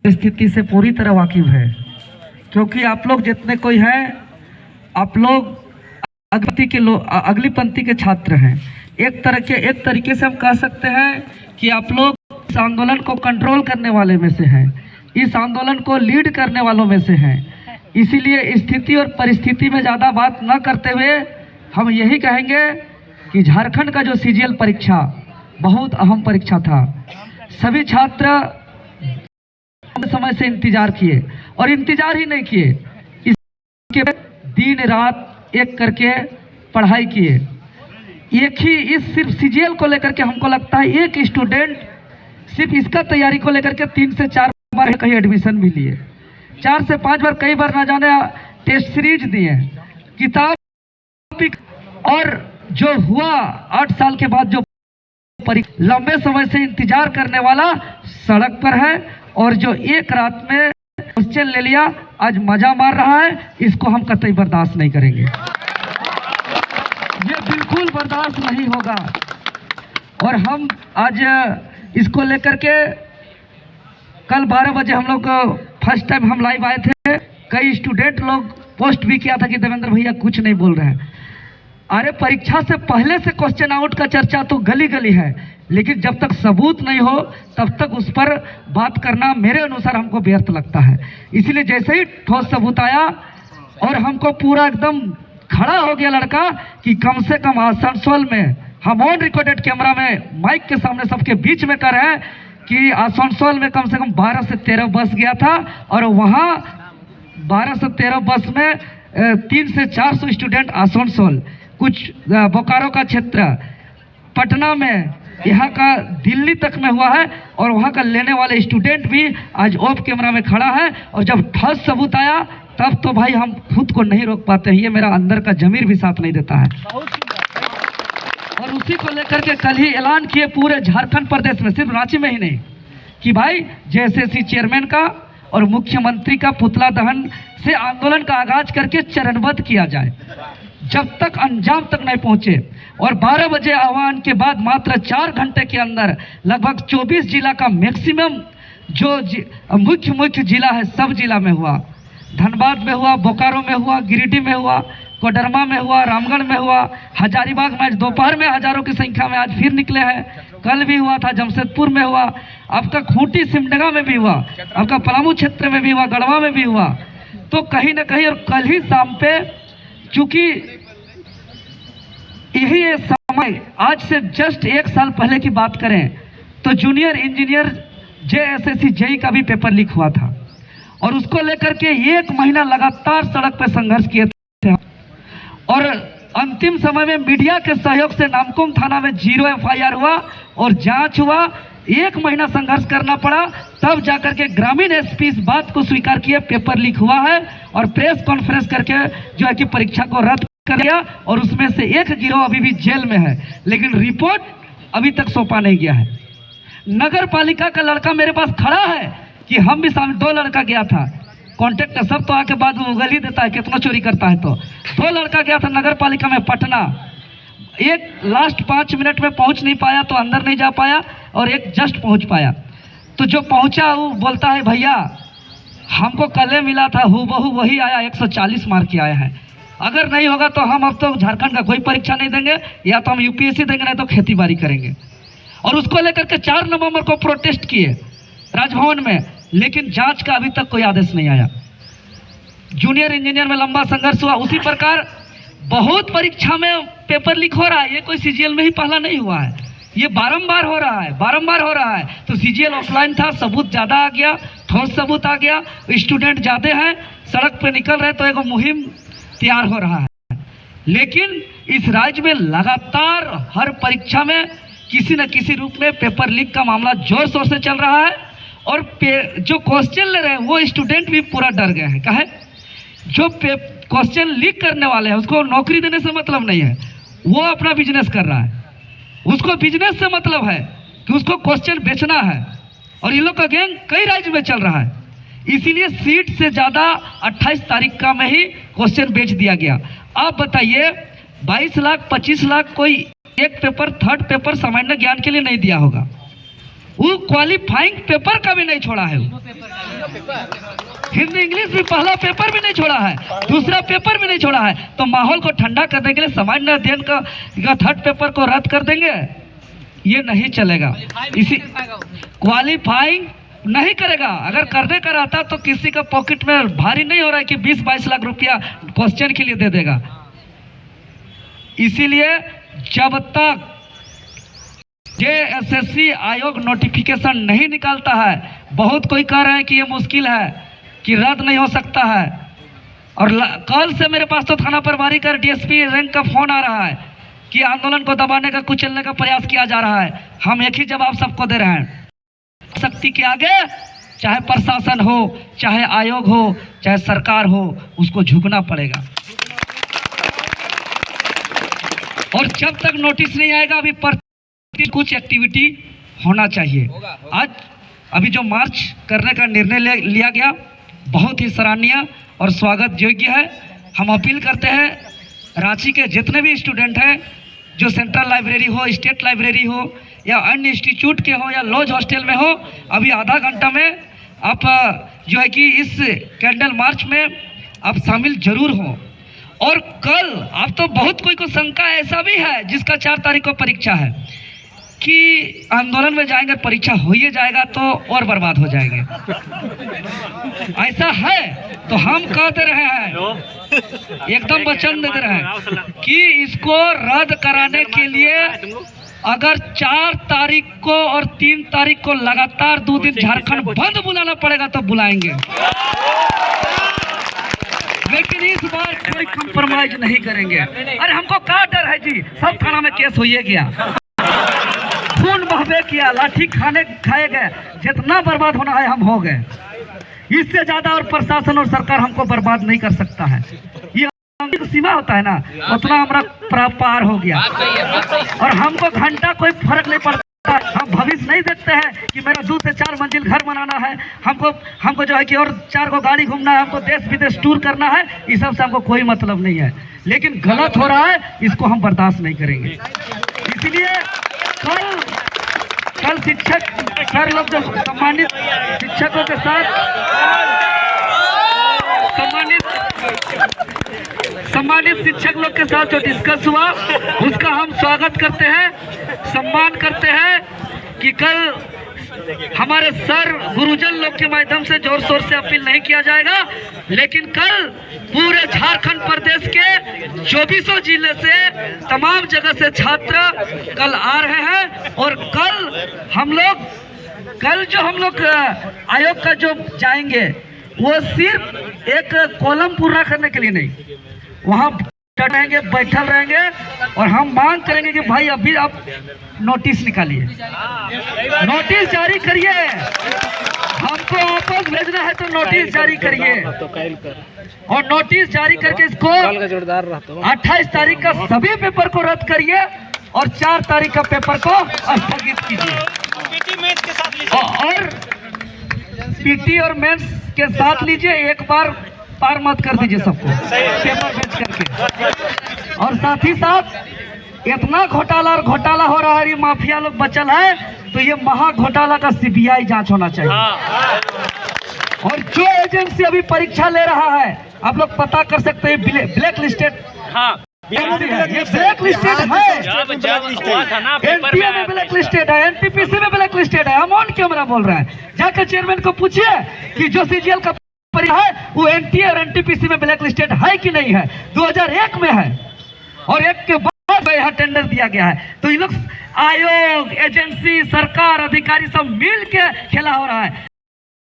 स्थिति से पूरी तरह वाकिफ है, क्योंकि आप लोग जितने कोई हैं, आप लोग अगली पंक्ति के छात्र हैं। एक तरीके से हम कह सकते हैं कि आप लोग इस आंदोलन को कंट्रोल करने वाले में से हैं, इस आंदोलन को लीड करने वालों में से हैं। इसीलिए स्थिति और परिस्थिति में ज़्यादा बात न करते हुए हम यही कहेंगे कि झारखंड का जो सीजीएल परीक्षा बहुत अहम परीक्षा था। सभी छात्र समय से इंतजार किए, और इंतजार ही नहीं किए, इसके दिन रात एक करके पढ़ाई किए। एक ही इस सिर्फ सीजीएल को लेकर के हमको लगता है एक स्टूडेंट सिर्फ इसका तैयारी को लेकर के 3 से 4 बार कहीं एडमिशन भी लिए, 4 से 5 बार, कई बार ना जाने टेस्ट सीरीज दिए, किताब। और जो हुआ 8 साल के बाद जो लंबे समय से इंतजार करने वाला सड़क पर है, और जो एक रात में क्वेश्चन ले लिया, आज मजा मार रहा है, इसको हम कतई बर्दाश्त नहीं करेंगे। ये बिल्कुल बर्दाश्त नहीं होगा। और हम आज इसको लेकर के कल 12 बजे हम लोग फर्स्ट टाइम हम लाइव आए थे। कई स्टूडेंट लोग पोस्ट भी किया था कि देवेंद्र भैया कुछ नहीं बोल रहे हैं। अरे परीक्षा से पहले से क्वेश्चन आउट का चर्चा तो गली गली है, लेकिन जब तक सबूत नहीं हो तब तक उस पर बात करना मेरे अनुसार हमको व्यर्थ लगता है। इसलिए जैसे ही ठोस सबूत आया और हमको पूरा एकदम खड़ा हो गया लड़का कि कम से कम आसनसोल में हम ऑन रिकॉर्डेड कैमरा में माइक के सामने सबके बीच में कर रहे हैं कि आसनसोल में कम से कम 12 से 13 बस गया था, और वहाँ 12 से 13 बस में 300 से 400 स्टूडेंट आसनसोल, कुछ बोकारो का क्षेत्र, पटना में, यहाँ का दिल्ली तक में हुआ है, और वहाँ का लेने वाले स्टूडेंट भी आज ऑफ कैमरा में खड़ा है। और जब ठोस सबूत आया तब तो भाई हम खुद को नहीं रोक पाते हैं, ये मेरा अंदर का जमीर भी साथ नहीं देता है। और उसी को लेकर के कल ही ऐलान किए पूरे झारखंड प्रदेश में, सिर्फ रांची में ही नहीं, कि भाई जेएसएससी चेयरमैन का और मुख्यमंत्री का पुतला दहन से आंदोलन का आगाज करके चरणबद्ध किया जाए, जब तक अंजाम तक नहीं पहुंचे। और 12 बजे आह्वान के बाद मात्र 4 घंटे के अंदर लगभग 24 जिला का मैक्सिमम जो मुख्य जिला है, सब जिला में हुआ। धनबाद में हुआ, बोकारो में हुआ, गिरिडीह में हुआ, कोडरमा में हुआ, रामगढ़ में हुआ, हजारीबाग में आज दोपहर में हजारों की संख्या में आज फिर निकले हैं। कल भी हुआ था, जमशेदपुर में हुआ, आपका खूंटी सिमडेगा में भी हुआ, आपका पलामू क्षेत्र में भी हुआ, गढ़वा में भी हुआ। तो कहीं ना कहीं, और कल ही शाम पे, चूंकि यही समय, आज से जस्ट 1 साल पहले की बात करें तो जूनियर इंजीनियर जेएसएससी जेई का भी पेपर लीक हुआ था, और उसको लेकर के 1 महीना लगातार सड़क पर संघर्ष किए थे। और अंतिम समय में मीडिया के सहयोग से नामकुम थाना में 0 एफआईआर हुआ और जांच हुआ। 1 महीना संघर्ष करना पड़ा, तब जाकर के ग्रामीण एसपी इस बात को स्वीकार किए पेपर लीक हुआ है, और प्रेस कॉन्फ्रेंस करके जो है कि परीक्षा को रद्द कर दिया। और उसमें से एक गिरोह अभी भी जेल में है, लेकिन रिपोर्ट अभी तक सौंपा नहीं गया है। नगर पालिका का लड़का मेरे पास खड़ा है कि हम भी सामने 2 लड़का गया था, कॉन्टेक्ट सब तो आके बाद में उगल ही देता है, कितना चोरी करता है। तो 2 लड़का गया था नगर पालिका में पटना, एक लास्ट 5 मिनट में पहुंच नहीं पाया तो अंदर नहीं जा पाया, और एक जस्ट पहुंच पाया। तो जो पहुंचा वो बोलता है भैया हमको कल मिला था, हूबहू वही आया, 140 मार्क की आया है। अगर नहीं होगा तो हम अब तो झारखंड का कोई परीक्षा नहीं देंगे, या तो हम यूपीएससी देंगे, नहीं तो खेती बाड़ी करेंगे। और उसको लेकर के 4 नवंबर को प्रोटेस्ट किए राजभवन में, लेकिन जांच का अभी तक कोई आदेश नहीं आया। जूनियर इंजीनियर में लंबा संघर्ष हुआ। उसी प्रकार बहुत परीक्षा में पेपर लीक हो रहा है, ये कोई सीजीएल में ही पहला नहीं हुआ है, ये बारंबार हो रहा है, बारंबार हो रहा है। तो सीजीएल ऑफलाइन था, सबूत ज़्यादा आ गया, ठोस सबूत आ गया, स्टूडेंट ज़्यादा हैं, सड़क पे निकल रहे, तो एक मुहिम तैयार हो रहा है। लेकिन इस राज्य में लगातार हर परीक्षा में किसी न किसी रूप में पेपर लीक का मामला जोर शोर से चल रहा है, और जो क्वेश्चन ले रहे हैं वो स्टूडेंट भी पूरा डर गए हैं। कहे जो क्वेश्चन लीक करने वाले हैं उसको नौकरी देने से मतलब नहीं है, वो अपना बिजनेस कर रहा है, उसको बिजनेस से मतलब है कि उसको क्वेश्चन बेचना है। और ये लोग का गैंग कई राज्य में चल रहा है, इसीलिए सीट से ज़्यादा 28 तारीख का में ही क्वेश्चन बेच दिया गया। आप बताइए 22 लाख 25 लाख कोई एक पेपर, थर्ड पेपर सामान्य ज्ञान के लिए नहीं दिया होगा, वो क्वालिफाइंग पेपर का भी नहीं छोड़ा है। हिंदी इंग्लिश भी पहला पेपर भी नहीं छोड़ा है, दूसरा पेपर भी नहीं छोड़ा है। तो माहौल को ठंडा करने के लिए सामान्य अध्ययन का थर्ड पेपर को रद्द कर देंगे, ये नहीं चलेगा। इसी क्वालिफाइंग नहीं करेगा। अगर करने का रहता तो किसी का पॉकेट में भारी नहीं हो रहा है कि 20-22 लाख रुपया क्वेश्चन के लिए दे देगा। इसीलिए जब तक जेएसएससी आयोग नोटिफिकेशन नहीं निकालता है, बहुत कोई कह रहे हैं कि ये मुश्किल है कि रद्द नहीं हो सकता है। और कल से मेरे पास तो थाना प्रभारी का डीएसपी रैंक का फोन आ रहा है कि आंदोलन को दबाने का कुचलने का प्रयास किया जा रहा है। हम एक ही जवाब सबको दे रहे हैं, शक्ति के आगे चाहे प्रशासन हो, चाहे आयोग हो, चाहे सरकार हो, उसको झुकना पड़ेगा। और जब तक नोटिस नहीं आएगा अभी कुछ एक्टिविटी होना चाहिए। आज अभी जो मार्च करने का निर्णय लिया गया बहुत ही सराहनीय और स्वागत योग्य है। हम अपील करते हैं रांची के जितने भी स्टूडेंट हैं, जो सेंट्रल लाइब्रेरी हो, स्टेट लाइब्रेरी हो या अन्य इंस्टीट्यूट के हो या लॉज हॉस्टल में हो, अभी आधा घंटा में आप जो है कि इस कैंडल मार्च में आप शामिल जरूर हो। और कल आप तो बहुत कोई को शंका ऐसा भी है जिसका 4 तारीख को परीक्षा है कि आंदोलन में जाएंगे, परीक्षा हो ही जाएगा तो और बर्बाद हो जाएंगे। ऐसा है तो हम कह दे रहे हैं, एकदम वचन दे रहे हैं कि इसको रद्द कराने के लिए अगर 4 तारीख को और 3 तारीख को लगातार 2 दिन झारखंड बंद बुलाना पड़ेगा तो बुलाएंगे, लेकिन इस बार कोई कंप्रोमाइज नहीं करेंगे। अरे हमको क्या डर है जी, सब थाना में केस हो गया, खून बहबे किया, लाठी खाए गए, जितना बर्बाद होना है हम हो गए। इससे ज्यादा और प्रशासन और सरकार हमको बर्बाद नहीं कर सकता है। ये सीमा होता है ना, उतना हमारा पार हो गया और हमको घंटा कोई फर्क नहीं पड़ता। हम भविष्य नहीं देखते हैं कि मेरा 2 से 4 मंजिल घर बनाना है, हमको जो है कि और 4 को गाड़ी घूमना है, हमको देश विदेश टूर करना है, इस सब से हमको कोई मतलब नहीं है। लेकिन गलत हो रहा है, इसको हम बर्दाश्त नहीं करेंगे। इसलिए कल शिक्षक सर लोग जो सम्मानित शिक्षकों के साथ सम्मानित शिक्षक लोग के साथ जो डिस्कस हुआ उसका हम स्वागत करते हैं, सम्मान करते हैं कि कल हमारे सर गुरुजन लोग के माध्यम से जोर शोर से अपील नहीं किया जाएगा, लेकिन कल पूरे झारखंड प्रदेश के 24 जिले से तमाम जगह से छात्र कल आ रहे हैं। और कल हम लोग आयोग का जो जाएंगे वो सिर्फ एक कॉलम पूरा करने के लिए नहीं, वहाँ रहेंगे, बैठल रहेंगे और हम मांग करेंगे कि भाई अभी आप नोटिस निकालिए, नोटिस जारी करिए, हमको वापस भेजना है तो नोटिस जारी करिए। और नोटिस जारी करके इसको 28 तारीख का सभी पेपर को रद्द करिए और 4 तारीख का पेपर को स्थगित कीजिए। और पीटी और मेंस के साथ लीजिए, एक बार पार मत कर दीजिए सबको पेपर बेच करके। और साथ ही साथ इतना घोटाला हो रहा है, ये माफिया लोग बचल है, तो ये महा घोटाला का सीबीआई जांच होना चाहिए। और जो एजेंसी अभी परीक्षा ले रहा है, आप लोग पता कर सकते हैं, ब्लैक लिस्टेड, ये ब्लैक लिस्टेड है, एनटीए में ब्लैक लिस्टेड है, एनटीपीसी में ब्लैक लिस्टेड है। हम ऑन कैमरा बोल रहे हैं, जाकर चेयरमैन को पूछिए कि जो सीजीएल का है वो एनटीए और एनटीपीसी में ब्लैक लिस्टेड है कि नहीं है। 2001 में है और 1 के बाद यहाँ टेंडर दिया गया है। तो ये लोग आयोग, एजेंसी, सरकार, अधिकारी सब मिल के खेला हो रहा है।